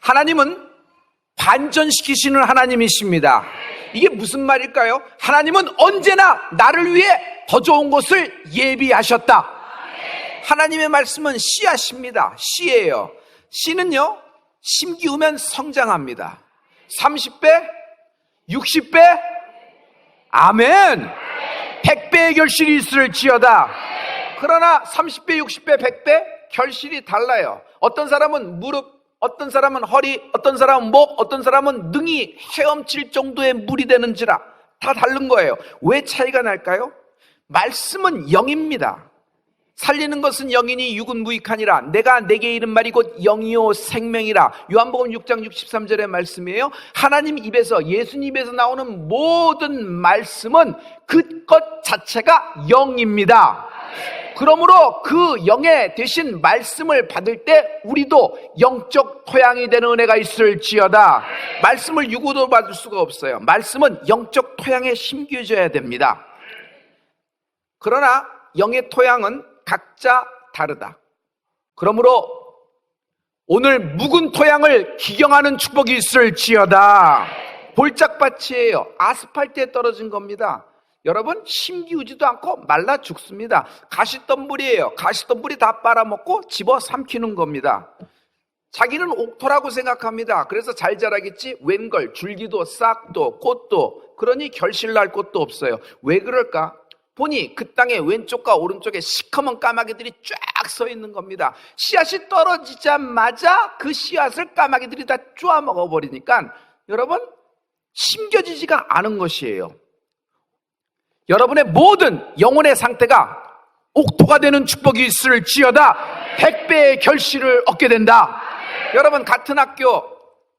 하나님은 반전시키시는 하나님이십니다. 이게 무슨 말일까요? 하나님은 언제나 나를 위해 더 좋은 것을 예비하셨다. 하나님의 말씀은 씨앗입니다. 씨예요. 씨는요, 심기우면 성장합니다. 30배, 60배, 아멘. 100배의 결실이 있을지어다. 그러나 30배, 60배, 100배 결실이 달라요. 어떤 사람은 무릎, 어떤 사람은 허리, 어떤 사람은 목, 어떤 사람은 능이 헤엄칠 정도의 물이 되는지라 다 다른 거예요. 왜 차이가 날까요? 말씀은 영입니다. 살리는 것은 영이니 육은 무익하니라. 내가 내게 이른 말이 곧 영이요 생명이라. 요한복음 6장 63절의 말씀이에요. 하나님 입에서, 예수님 입에서 나오는 모든 말씀은 그 것 자체가 영입니다. 그러므로 그 영의 대신 말씀을 받을 때 우리도 영적 토양이 되는 은혜가 있을지어다. 말씀을 육으로 받을 수가 없어요. 말씀은 영적 토양에 심겨져야 됩니다. 그러나 영의 토양은 각자 다르다. 그러므로 오늘 묵은 토양을 기경하는 축복이 있을지어다. 볼짝밭이에요. 아스팔트에 떨어진 겁니다. 여러분, 심기우지도 않고 말라 죽습니다. 가시덤불이에요. 가시덤불이 다 빨아먹고 집어 삼키는 겁니다. 자기는 옥토라고 생각합니다. 그래서 잘 자라겠지. 웬걸, 줄기도 싹도 꽃도, 그러니 결실날 꽃도 없어요. 왜 그럴까? 보니 그 땅에 왼쪽과 오른쪽에 시커먼 까마귀들이 쫙 서 있는 겁니다. 씨앗이 떨어지자마자 그 씨앗을 까마귀들이 다 쪼아 먹어버리니까 여러분, 심겨지지가 않은 것이에요. 여러분의 모든 영혼의 상태가 옥토가 되는 축복이 있을지어다. 100배의 결실을 얻게 된다. 여러분, 같은 학교,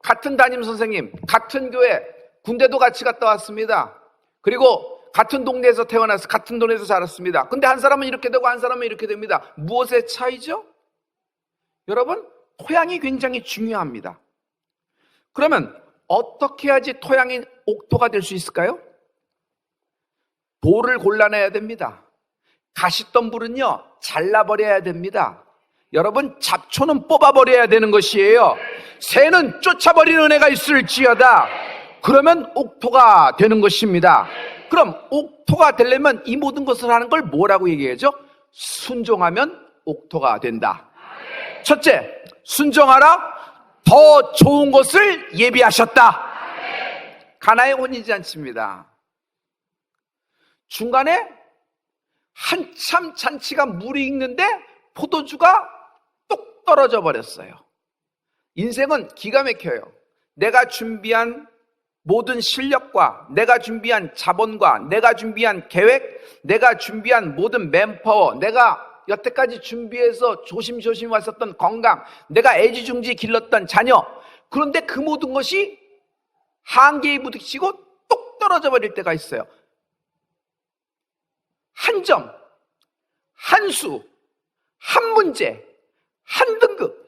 같은 담임선생님, 같은 교회, 군대도 같이 갔다 왔습니다. 그리고 같은 동네에서 태어나서 같은 동네에서 자랐습니다. 근데 한 사람은 이렇게 되고 한 사람은 이렇게 됩니다. 무엇의 차이죠? 여러분, 토양이 굉장히 중요합니다. 그러면 어떻게 해야지 토양이 옥토가 될 수 있을까요? 돌을 골라내야 됩니다. 가시덤불은요, 잘라버려야 됩니다. 여러분, 잡초는 뽑아버려야 되는 것이에요. 새는 쫓아버리는 은혜가 있을지어다. 그러면 옥토가 되는 것입니다. 그럼 옥토가 되려면 이 모든 것을 하는 걸 뭐라고 얘기하죠? 순종하면 옥토가 된다. 첫째, 순종하라. 더 좋은 것을 예비하셨다. 가나의 혼인잔치입니다. 중간에 한참 잔치가 물이 익는데 포도주가 뚝 떨어져 버렸어요. 인생은 기가 막혀요. 내가 준비한 모든 실력과 내가 준비한 자본과 내가 준비한 계획, 내가 준비한 모든 맨파워, 내가 여태까지 준비해서 조심조심 왔었던 건강, 내가 애지중지 길렀던 자녀, 그런데 그 모든 것이 한계에 부딪히고 뚝 떨어져 버릴 때가 있어요. 한 점, 한 수, 한 문제, 한 등급,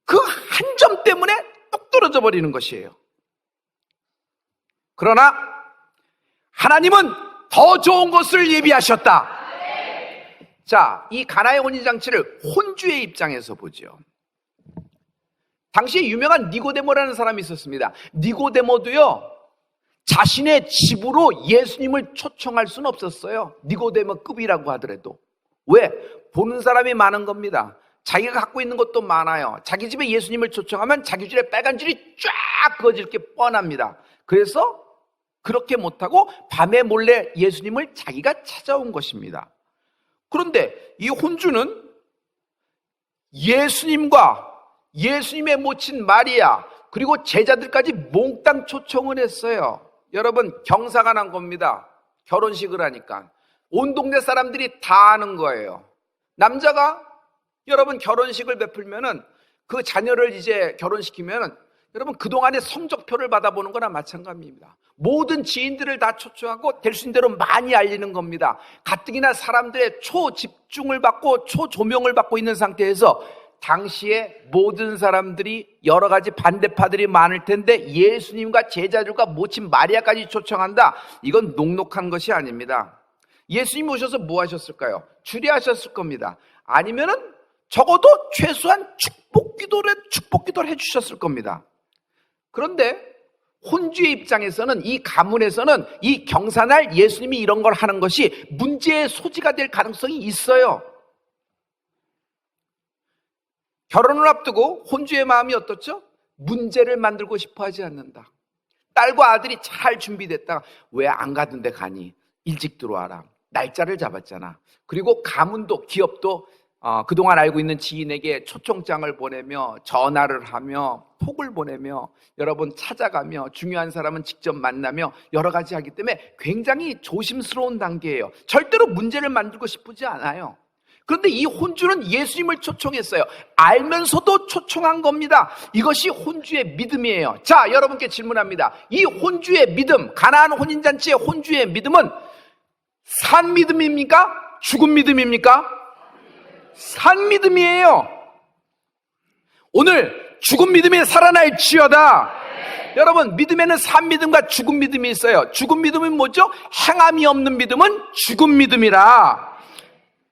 그 한 점 때문에 뚝 떨어져 버리는 것이에요. 그러나 하나님은 더 좋은 것을 예비하셨다. 자, 이 가나의 혼인잔치를 혼주의 입장에서 보죠. 당시에 유명한 니고데모라는 사람이 있었습니다. 니고데모도요, 자신의 집으로 예수님을 초청할 수는 없었어요. 니고데모급이라고 하더라도. 왜? 보는 사람이 많은 겁니다. 자기가 갖고 있는 것도 많아요. 자기 집에 예수님을 초청하면 자기 집에 빨간 줄이 쫙 그어질 게 뻔합니다. 그래서 그렇게 못하고 밤에 몰래 예수님을 자기가 찾아온 것입니다. 그런데 이 혼주는 예수님과 예수님의 모친 마리아 그리고 제자들까지 몽땅 초청을 했어요. 여러분, 경사가 난 겁니다. 결혼식을 하니까 온 동네 사람들이 다 아는 거예요. 남자가 여러분 결혼식을 베풀면은 그 자녀를 이제 결혼시키면은 여러분 그동안의 성적표를 받아보는 거나 마찬가지입니다. 모든 지인들을 다 초청하고 될 수 있는 대로 많이 알리는 겁니다. 가뜩이나 사람들의 초집중을 받고 초조명을 받고 있는 상태에서 당시에 모든 사람들이 여러 가지 반대파들이 많을 텐데 예수님과 제자들과 모친 마리아까지 초청한다. 이건 녹록한 것이 아닙니다. 예수님 오셔서 뭐 하셨을까요? 주례하셨을 겁니다. 아니면은 적어도 최소한 축복 축복 기도를 해주셨을 겁니다. 그런데 혼주의 입장에서는, 이 가문에서는 이 경사날 예수님이 이런 걸 하는 것이 문제의 소지가 될 가능성이 있어요. 결혼을 앞두고 혼주의 마음이 어떻죠? 문제를 만들고 싶어 하지 않는다. 딸과 아들이 잘 준비됐다가 왜 안 가던데 가니? 일찍 들어와라. 날짜를 잡았잖아. 그리고 가문도, 기업도 그동안 알고 있는 지인에게 초청장을 보내며 전화를 하며 톡을 보내며 여러분 찾아가며 중요한 사람은 직접 만나며 여러 가지 하기 때문에 굉장히 조심스러운 단계예요. 절대로 문제를 만들고 싶지 않아요. 그런데 이 혼주는 예수님을 초청했어요. 알면서도 초청한 겁니다. 이것이 혼주의 믿음이에요. 자, 여러분께 질문합니다. 이 혼주의 믿음, 가나안 혼인잔치의 혼주의 믿음은 산 믿음입니까? 죽은 믿음입니까? 산 믿음이에요. 오늘 죽은 믿음이 살아날지어다. 여러분, 믿음에는 산 믿음과 죽은 믿음이 있어요. 죽은 믿음은 뭐죠? 행함이 없는 믿음은 죽은 믿음이라.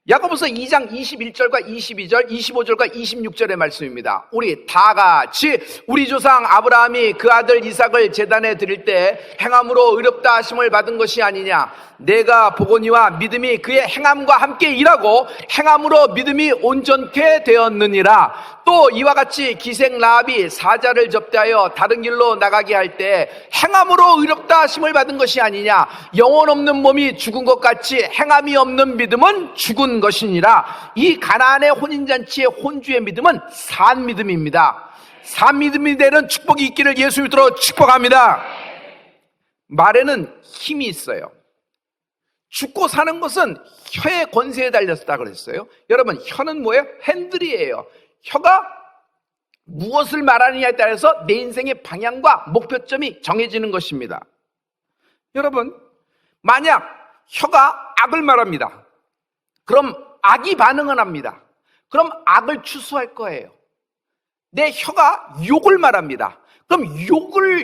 야고보서 2장 21절과 22절, 25절과 26절의 말씀입니다. 우리 다 같이 우리 조상 아브라함이 그 아들 이삭을 제단에 드릴 때 행함으로 의롭다 하심을 받은 것이 아니냐. 내가 보거니와 믿음이 그의 행함과 함께 일하고 행함으로 믿음이 온전케 되었느니라. 또 이와 같이 기생 라합이 사자를 접대하여 다른 길로 나가게 할 때 행함으로 의롭다 하심을 받은 것이 아니냐. 영혼 없는 몸이 죽은 것 같이 행함이 없는 믿음은 죽은 것이니라. 이 가나안의 혼인잔치의 혼주의 믿음은 산 믿음입니다. 산 믿음이 되는 축복이 있기를 예수 믿도록 축복합니다. 말에는 힘이 있어요. 죽고 사는 것은 혀의 권세에 달렸다 그랬어요. 여러분, 혀는 뭐예요? 핸들이에요. 혀가 무엇을 말하느냐에 따라서 내 인생의 방향과 목표점이 정해지는 것입니다. 여러분, 만약 혀가 악을 말합니다. 그럼 악이 반응을 합니다. 그럼 악을 추수할 거예요. 내 혀가 욕을 말합니다. 그럼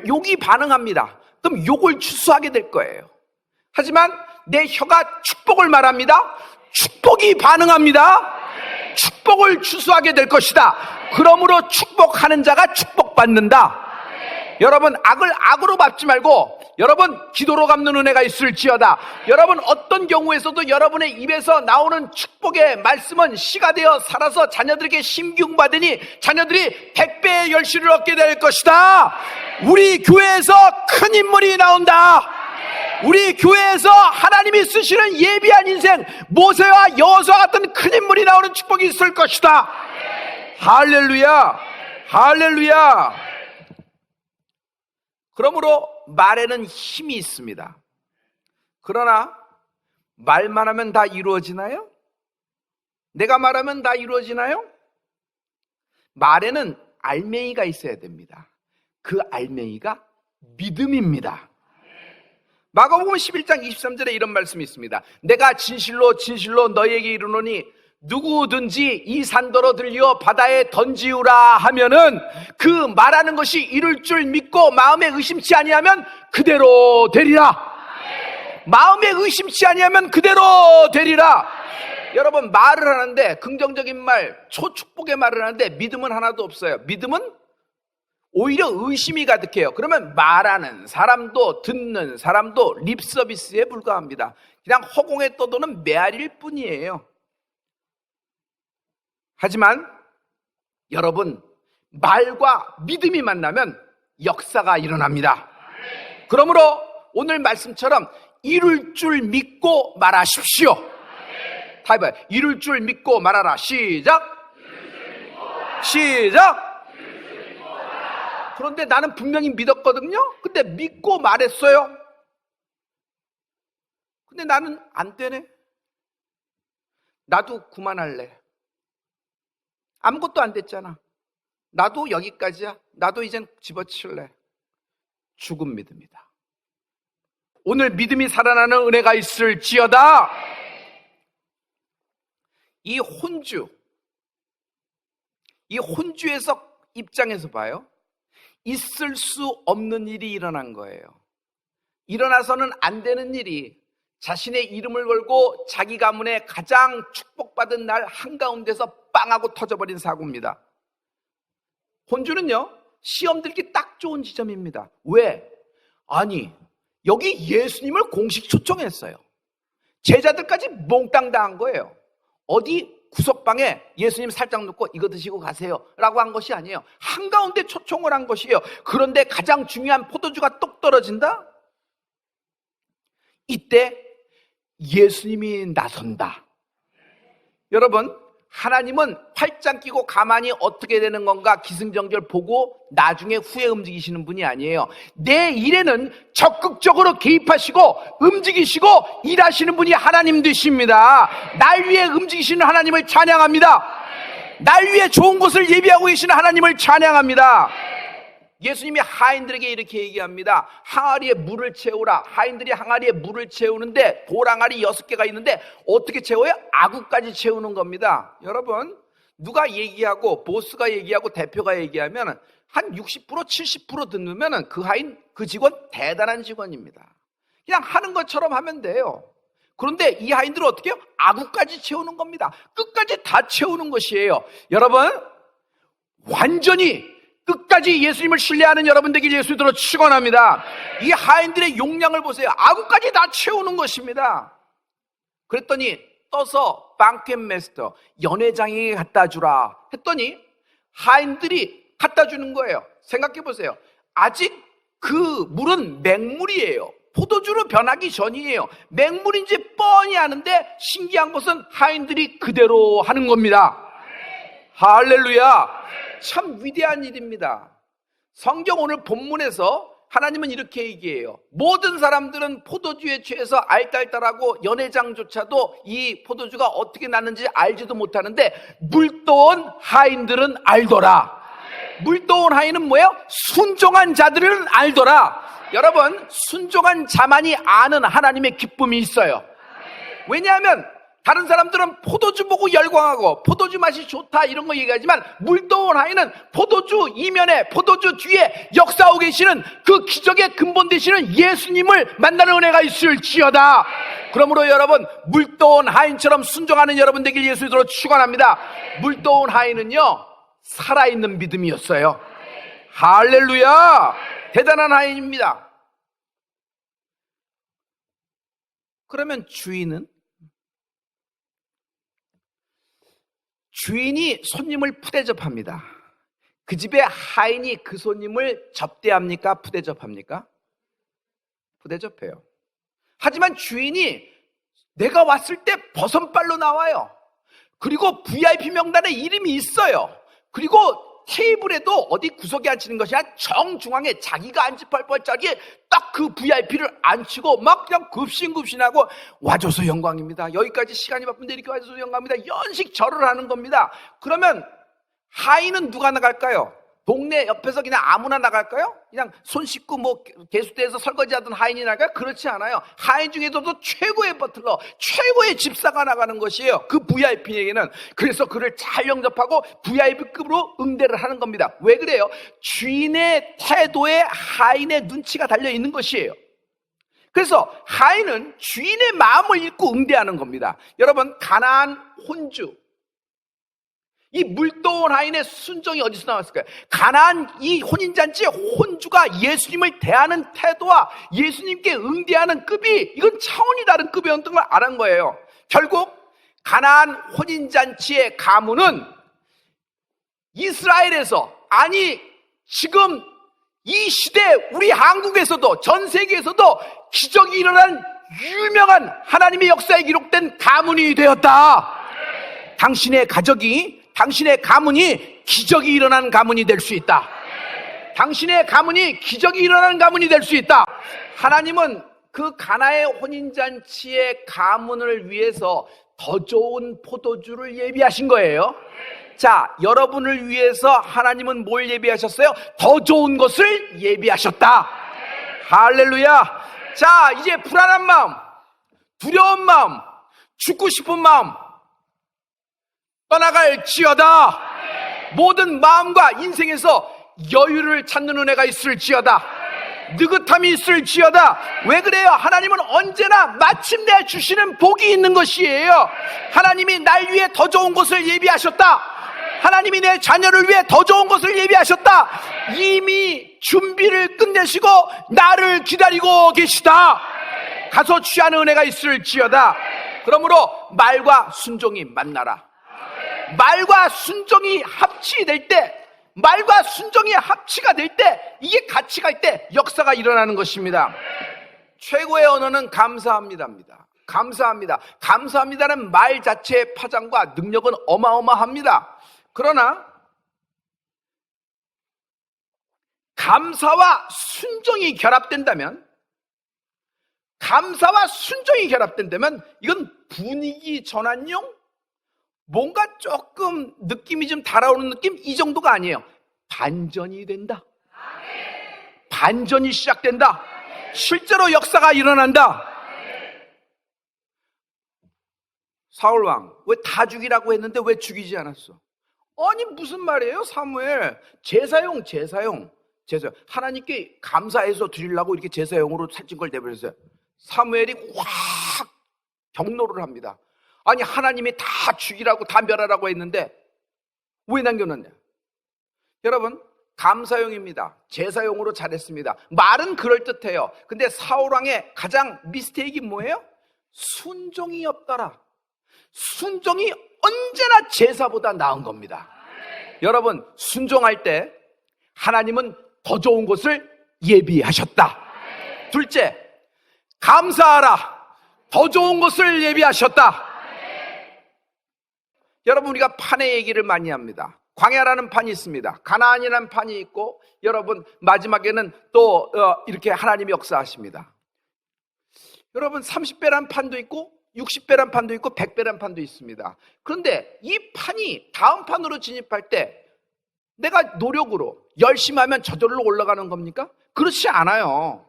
욕이 반응합니다. 그럼 욕을 추수하게 될 거예요. 하지만 내 혀가 축복을 말합니다. 축복이 반응합니다. 축복을 추수하게 될 것이다. 그러므로 축복하는 자가 축복받는다. 여러분, 악을 악으로 갚지 말고 여러분 기도로 갚는 은혜가 있을지어다. 여러분, 어떤 경우에서도 여러분의 입에서 나오는 축복의 말씀은 씨가 되어 살아서 자녀들에게 심기운받으니 자녀들이 100배의 열심을 얻게 될 것이다. 우리 교회에서 큰 인물이 나온다. 우리 교회에서 하나님이 쓰시는 예비한 인생, 모세와 여호수아 같은 큰 인물이 나오는 축복이 있을 것이다. 할렐루야, 할렐루야. 그러므로 말에는 힘이 있습니다. 그러나 말만 하면 다 이루어지나요? 내가 말하면 다 이루어지나요? 말에는 알맹이가 있어야 됩니다. 그 알맹이가 믿음입니다. 마가복음 11장 23절에 이런 말씀이 있습니다. 내가 진실로 진실로 너희에게 이르노니 누구든지 이 산더러 들려 바다에 던지우라 하면은 그 말하는 것이 이룰 줄 믿고 마음에 의심치 아니하면 그대로 되리라. 마음에 의심치 아니하면 그대로 되리라. 여러분, 말을 하는데 긍정적인 말, 초축복의 말을 하는데 믿음은 하나도 없어요. 믿음은 오히려 의심이 가득해요. 그러면 말하는 사람도 듣는 사람도 립서비스에 불과합니다. 그냥 허공에 떠도는 메아리일 뿐이에요. 하지만 여러분, 말과 믿음이 만나면 역사가 일어납니다. 그러므로 오늘 말씀처럼 이룰 줄 믿고 말하십시오. 다 해봐요. 이룰 줄 믿고 말하라. 시작. 시작. 그런데 나는 분명히 믿었거든요. 근데 믿고 말했어요. 근데 나는 안 되네. 나도 그만할래. 아무것도 안 됐잖아. 나도 여기까지야. 나도 이젠 집어칠래. 죽은 믿음이다. 오늘 믿음이 살아나는 은혜가 있을지어다. 이 혼주에서 입장에서 봐요. 있을 수 없는 일이 일어난 거예요. 일어나서는 안 되는 일이 자신의 이름을 걸고 자기 가문에 가장 축복받은 날 한가운데서 빵 하고 터져버린 사고입니다. 혼주는요, 시험 들기 딱 좋은 지점입니다. 왜? 아니, 여기 예수님을 공식 초청했어요. 제자들까지 몽땅 다 한 거예요. 어디 구석방에 예수님 살짝 놓고 이거 드시고 가세요 라고 한 것이 아니에요. 한가운데 초청을 한 것이에요. 그런데 가장 중요한 포도주가 똑 떨어진다? 이때 예수님이 나선다. 여러분, 하나님은 팔짱 끼고 가만히 어떻게 되는 건가 기승전결 보고 나중에 후에 움직이시는 분이 아니에요. 내 일에는 적극적으로 개입하시고 움직이시고 일하시는 분이 하나님 되십니다. 날 위해 움직이시는 하나님을 찬양합니다. 날 위해 좋은 곳을 예비하고 계시는 하나님을 찬양합니다. 예수님이 하인들에게 이렇게 얘기합니다. 항아리에 물을 채우라. 하인들이 항아리에 물을 채우는데 돌항아리 6개가 있는데 어떻게 채워요? 아구까지 채우는 겁니다. 여러분, 누가 얘기하고 보스가 얘기하고 대표가 얘기하면 한 60% 70% 듣으면 그 하인, 그 직원 대단한 직원입니다. 그냥 하는 것처럼 하면 돼요. 그런데 이 하인들은 어떻게 해요? 아구까지 채우는 겁니다. 끝까지 다 채우는 것이에요. 여러분, 완전히 끝까지 예수님을 신뢰하는 여러분 되길 예수님으로 축원합니다. 이 하인들의 용량을 보세요. 아구까지 다 채우는 것입니다. 그랬더니 떠서 방켓 마스터, 연회장에게 갖다 주라 했더니 하인들이 갖다 주는 거예요. 생각해 보세요. 아직 그 물은 맹물이에요. 포도주로 변하기 전이에요. 맹물인지 뻔히 아는데 신기한 것은 하인들이 그대로 하는 겁니다. 할렐루야. 참 위대한 일입니다. 성경 오늘 본문에서 하나님은 이렇게 얘기해요. 모든 사람들은 포도주에 취해서 알딸딸하고 연회장조차도 이 포도주가 어떻게 났는지 알지도 못하는데 물떠온 하인들은 알더라. 물떠온 하인은 뭐예요? 순종한 자들은 알더라. 여러분, 순종한 자만이 아는 하나님의 기쁨이 있어요. 왜냐하면 다른 사람들은 포도주 보고 열광하고 포도주 맛이 좋다 이런 거 얘기하지만 물떠온 하인은 포도주 이면에 포도주 뒤에 역사하고 계시는 그 기적의 근본 되시는 예수님을 만나는 은혜가 있을지어다. 그러므로 여러분, 물떠온 하인처럼 순종하는 여러분 되길 예수님으로 축원합니다. 물떠온 하인은요, 살아있는 믿음이었어요. 할렐루야. 대단한 하인입니다. 그러면 주인이 손님을 푸대접합니다. 그 집에 하인이 그 손님을 접대합니까? 푸대접합니까? 푸대접해요. 하지만 주인이 내가 왔을 때 버선발로 나와요. 그리고 VIP 명단에 이름이 있어요. 그리고 테이블에도 어디 구석에 앉히는 것이 아니라 정중앙에 자기가 앉을 뻘뻘짜리에 딱 그 VIP를 앉히고 막 그냥 급신급신하고 와줘서 영광입니다. 여기까지 시간이 바쁜데 이렇게 와줘서 영광입니다. 연식 절을 하는 겁니다. 그러면 하인은 누가 나갈까요? 동네 옆에서 그냥 아무나 나갈까요? 그냥 손 씻고 뭐 개수대에서 설거지하던 하인이 나갈까요? 그렇지 않아요. 하인 중에서도 최고의 버틀러, 최고의 집사가 나가는 것이에요. 그 VIP에게는. 그래서 그를 잘 영접하고 VIP급으로 응대를 하는 겁니다. 왜 그래요? 주인의 태도에 하인의 눈치가 달려있는 것이에요. 그래서 하인은 주인의 마음을 읽고 응대하는 겁니다. 여러분, 가나안 혼주, 이 물떠온 하인의 순종이 어디서 나왔을까요? 가나안 이 혼인잔치의 혼주가 예수님을 대하는 태도와 예수님께 응대하는 급이 이건 차원이 다른 급이었던 걸 알은 거예요. 결국 가나안 혼인잔치의 가문은 이스라엘에서, 아니 지금 이 시대 우리 한국에서도 전 세계에서도 기적이 일어난 유명한 하나님의 역사에 기록된 가문이 되었다. 당신의 가문이 기적이 일어난 가문이 될 수 있다. 당신의 가문이 기적이 일어나는 가문이 될 수 있다. 하나님은 그 가나의 혼인잔치의 가문을 위해서 더 좋은 포도주를 예비하신 거예요. 자, 여러분을 위해서 하나님은 뭘 예비하셨어요? 더 좋은 것을 예비하셨다. 할렐루야. 자, 이제 불안한 마음, 두려운 마음, 죽고 싶은 마음 떠나갈지어다. 모든 마음과 인생에서 여유를 찾는 은혜가 있을지어다. 느긋함이 있을지어다. 왜 그래요? 하나님은 언제나 마침내 주시는 복이 있는 것이에요. 하나님이 날 위해 더 좋은 곳을 예비하셨다. 하나님이 내 자녀를 위해 더 좋은 것을 예비하셨다. 이미 준비를 끝내시고 나를 기다리고 계시다. 가서 취하는 은혜가 있을지어다. 그러므로 말과 순종이 만나라. 말과 순종이 합치될 때, 말과 순종이 합치가 될 때, 이게 같이 갈 때 역사가 일어나는 것입니다. 최고의 언어는 감사합니다입니다. 감사합니다. 감사합니다는 말 자체의 파장과 능력은 어마어마합니다. 그러나 감사와 순종이 결합된다면, 감사와 순종이 결합된다면 이건 분위기 전환용, 뭔가 조금 느낌이 좀 달아오는 느낌, 이 정도가 아니에요. 반전이 된다. 반전이 시작된다. 실제로 역사가 일어난다. 사울왕 왜 다 죽이라고 했는데 왜 죽이지 않았어? 아니 무슨 말이에요? 사무엘 제사용 하나님께 감사해서 드리려고 이렇게 제사용으로 살찐 걸 내버렸어요. 사무엘이 확 경로를 합니다. 아니 하나님이 다 죽이라고 다 멸하라고 했는데 왜 남겨놨냐? 여러분 감사용입니다. 제사용으로 잘했습니다. 말은 그럴듯해요. 근데 사울왕의 가장 미스테이크가 뭐예요? 순종이 없더라. 순종이 언제나 제사보다 나은 겁니다. 여러분 순종할 때 하나님은 더 좋은 것을 예비하셨다. 둘째, 감사하라. 더 좋은 것을 예비하셨다. 여러분 우리가 판의 얘기를 많이 합니다. 광야라는 판이 있습니다. 가나안이라는 판이 있고, 여러분 마지막에는 또 이렇게 하나님이 역사하십니다. 여러분 30배란 판도 있고 60배란 판도 있고 100배란 판도 있습니다. 그런데 이 판이 다음 판으로 진입할 때 내가 노력으로 열심히 하면 저절로 올라가는 겁니까? 그렇지 않아요.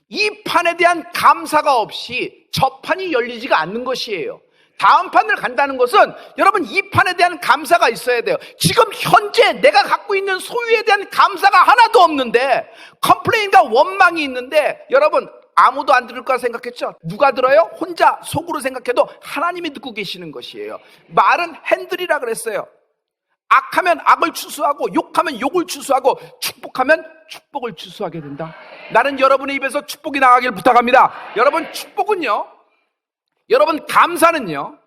이 판에 대한 감사가 없이 저 판이 열리지가 않는 것이에요. 다음 판을 간다는 것은 여러분 이 판에 대한 감사가 있어야 돼요. 지금 현재 내가 갖고 있는 소유에 대한 감사가 하나도 없는데, 컴플레인과 원망이 있는데, 여러분 아무도 안 들을 거라 생각했죠? 누가 들어요? 혼자 속으로 생각해도 하나님이 듣고 계시는 것이에요. 말은 핸들이라 그랬어요. 악하면 악을 추수하고, 욕하면 욕을 추수하고, 축복하면 축복을 추수하게 된다. 나는 여러분의 입에서 축복이 나가길 부탁합니다. 여러분 축복은요, 여러분 감사는요,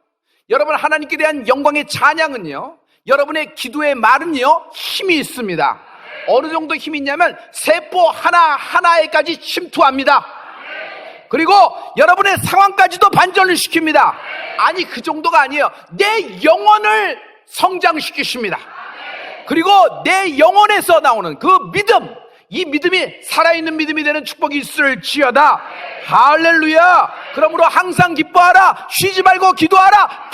여러분 하나님께 대한 영광의 찬양은요, 여러분의 기도의 말은요 힘이 있습니다. 어느 정도 힘이 있냐면 세포 하나하나에까지 침투합니다. 그리고 여러분의 상황까지도 반전을 시킵니다. 아니 그 정도가 아니에요. 내 영혼을 성장시키십니다. 그리고 내 영혼에서 나오는 그 믿음, 이 믿음이 살아있는 믿음이 되는 축복이 있을지어다. 할렐루야. 그러므로 항상 기뻐하라. 쉬지 말고 기도하라.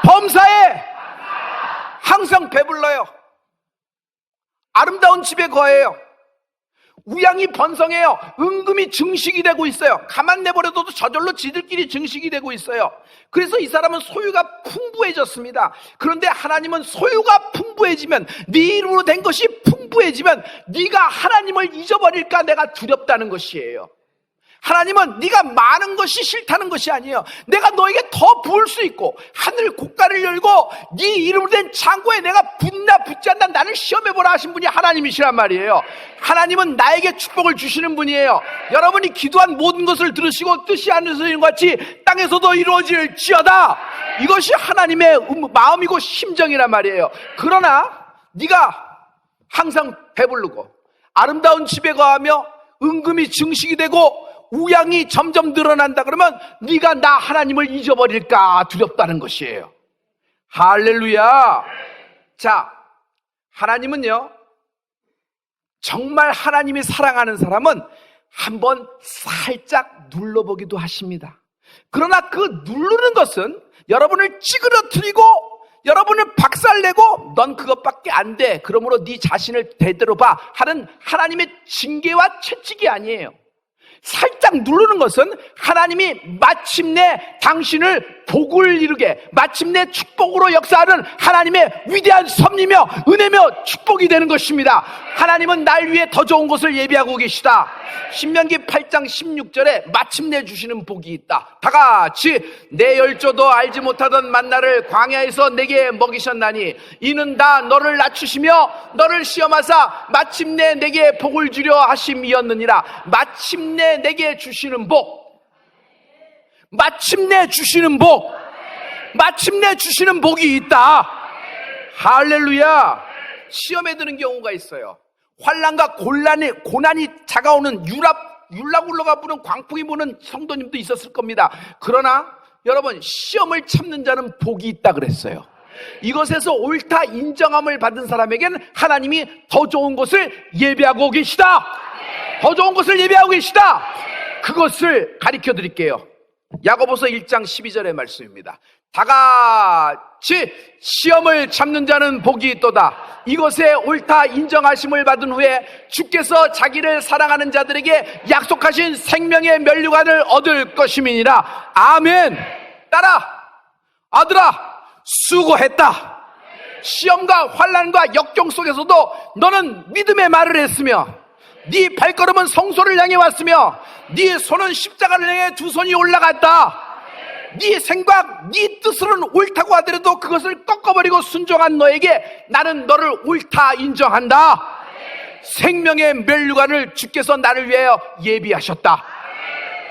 범사에 항상 배불러요. 아름다운 집에 거해요. 우양이 번성해요. 은금이 증식이 되고 있어요. 가만 내버려둬도 저절로 지들끼리 증식이 되고 있어요. 그래서 이 사람은 소유가 풍부해졌습니다. 그런데 하나님은 소유가 풍부해지면, 네 이름으로 된 것이 풍부해지면 네가 하나님을 잊어버릴까 내가 두렵다는 것이에요. 하나님은 네가 많은 것이 싫다는 것이 아니에요. 내가 너에게 더 부을 수 있고, 하늘 고가를 열고 네 이름으로 된 창고에 내가 붙나 붙지 않나 나를 시험해보라 하신 분이 하나님이시란 말이에요. 하나님은 나에게 축복을 주시는 분이에요. 여러분이 기도한 모든 것을 들으시고 뜻이 하늘에서 것 같이 땅에서도 이루어질지어다. 이것이 하나님의 마음이고 심정이란 말이에요. 그러나 네가 항상 배부르고 아름다운 집에 거하며 은금이 증식이 되고 우양이 점점 늘어난다 그러면 네가 나 하나님을 잊어버릴까 두렵다는 것이에요. 할렐루야. 자, 하나님은요, 정말 하나님이 사랑하는 사람은 한번 살짝 눌러보기도 하십니다. 그러나 그 누르는 것은 여러분을 찌그러뜨리고 여러분을 박살내고 넌 그것밖에 안 돼, 그러므로 네 자신을 대대로 봐 하는 하나님의 징계와 채찍이 아니에요. 살짝 살짝 누르는 것은 하나님이 마침내 당신을 복을 이루게, 마침내 축복으로 역사하는 하나님의 위대한 섭리며 은혜며 축복이 되는 것입니다. 하나님은 날 위해 더 좋은 것을 예비하고 계시다. 신명기 8장 16절에 마침내 주시는 복이 있다. 다 같이 내 열조도 알지 못하던 만나를 광야에서 내게 먹이셨나니 이는 다 너를 낮추시며 너를 시험하사 마침내 내게 복을 주려 하심이었느니라. 마침내 내게 주시는 복, 마침내 주시는 복, 마침내 주시는 복이 있다. 할렐루야. 시험에 드는 경우가 있어요. 환난과 고난이 다가오는 율라굴러가 부는 광풍이 부는 성도님도 있었을 겁니다. 그러나 여러분, 시험을 참는 자는 복이 있다 그랬어요. 이것에서 옳다 인정함을 받은 사람에게는 하나님이 더 좋은 것을 예비하고 계시다. 더 좋은 것을 예비하고 계시다. 그것을 가르쳐 드릴게요. 야고보서 1장 12절의 말씀입니다. 다 같이 시험을 참는 자는 복이 있도다. 이것에 옳다 인정하심을 받은 후에 주께서 자기를 사랑하는 자들에게 약속하신 생명의 면류관을 얻을 것임이니라. 아멘. 따라, 아들아, 수고했다. 시험과 환난과 역경 속에서도 너는 믿음의 말을 했으며 네 발걸음은 성소를 향해 왔으며 네 손은 십자가를 향해 두 손이 올라갔다. 네 생각, 네 뜻으로는 옳다고 하더라도 그것을 꺾어버리고 순종한 너에게 나는 너를 옳다 인정한다. 생명의 면류관을 주께서 나를 위하여 예비하셨다.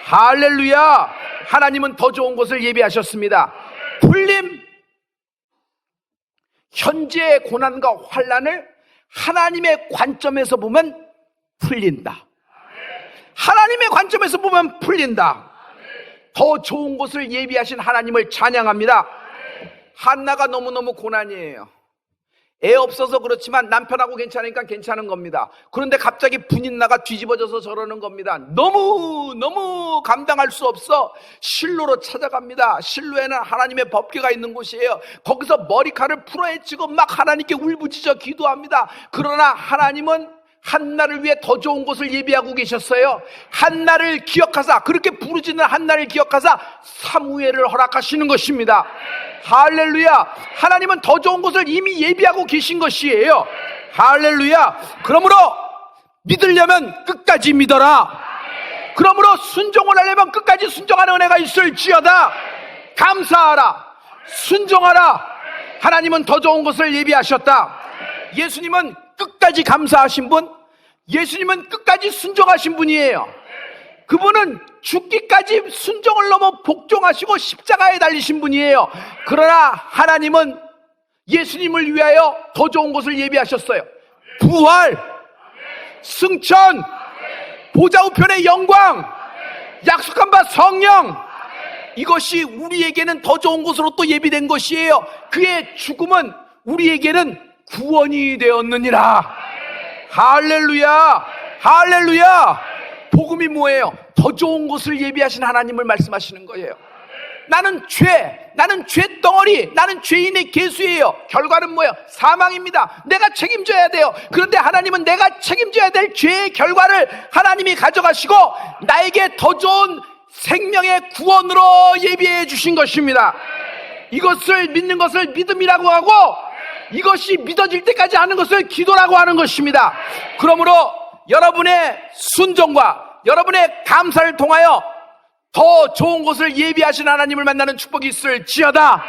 할렐루야. 하나님은 더 좋은 것을 예비하셨습니다. 풀림, 현재의 고난과 환난을 하나님의 관점에서 보면 풀린다. 하나님의 관점에서 보면 풀린다. 더 좋은 것을 예비하신 하나님을 찬양합니다. 한나가 너무너무 고난이에요. 애 없어서 그렇지만 남편하고 괜찮으니까 괜찮은 겁니다. 그런데 갑자기 분인나가 뒤집어져서 저러는 겁니다. 너무 감당할 수 없어 실로로 찾아갑니다. 실로에는 하나님의 법궤가 있는 곳이에요. 거기서 머리카락을 풀어헤치고 막 하나님께 울부짖어 기도합니다. 그러나 하나님은 한나를 위해 더 좋은 것을 예비하고 계셨어요. 한나를 기억하사, 그렇게 부르짖는 한나를 기억하사 사무엘을 허락하시는 것입니다. 할렐루야. 하나님은 더 좋은 것을 이미 예비하고 계신 것이에요. 할렐루야. 그러므로 믿으려면 끝까지 믿어라. 그러므로 순종을 하려면 끝까지 순종하는 은혜가 있을지어다. 감사하라. 순종하라. 하나님은 더 좋은 것을 예비하셨다. 예수님은 끝까지 감사하신 분, 예수님은 끝까지 순종하신 분이에요. 그분은 죽기까지 순종을 넘어 복종하시고 십자가에 달리신 분이에요. 그러나 하나님은 예수님을 위하여 더 좋은 것을 예비하셨어요. 부활, 승천, 보좌 우편의 영광, 약속한 바 성령, 이것이 우리에게는 더 좋은 것으로 또 예비된 것이에요. 그의 죽음은 우리에게는 구원이 되었느니라. 할렐루야. 할렐루야. 복음이 뭐예요? 더 좋은 것을 예비하신 하나님을 말씀하시는 거예요. 나는 죄덩어리, 나는 죄인의 계수예요. 결과는 뭐예요? 사망입니다. 내가 책임져야 돼요. 그런데 하나님은 내가 책임져야 될 죄의 결과를 하나님이 가져가시고 나에게 더 좋은 생명의 구원으로 예비해 주신 것입니다. 이것을 믿는 것을 믿음이라고 하고, 이것이 믿어질 때까지 하는 것을 기도라고 하는 것입니다. 그러므로 여러분의 순종과 여러분의 감사를 통하여 더 좋은 것을 예비하신 하나님을 만나는 축복이 있을지어다.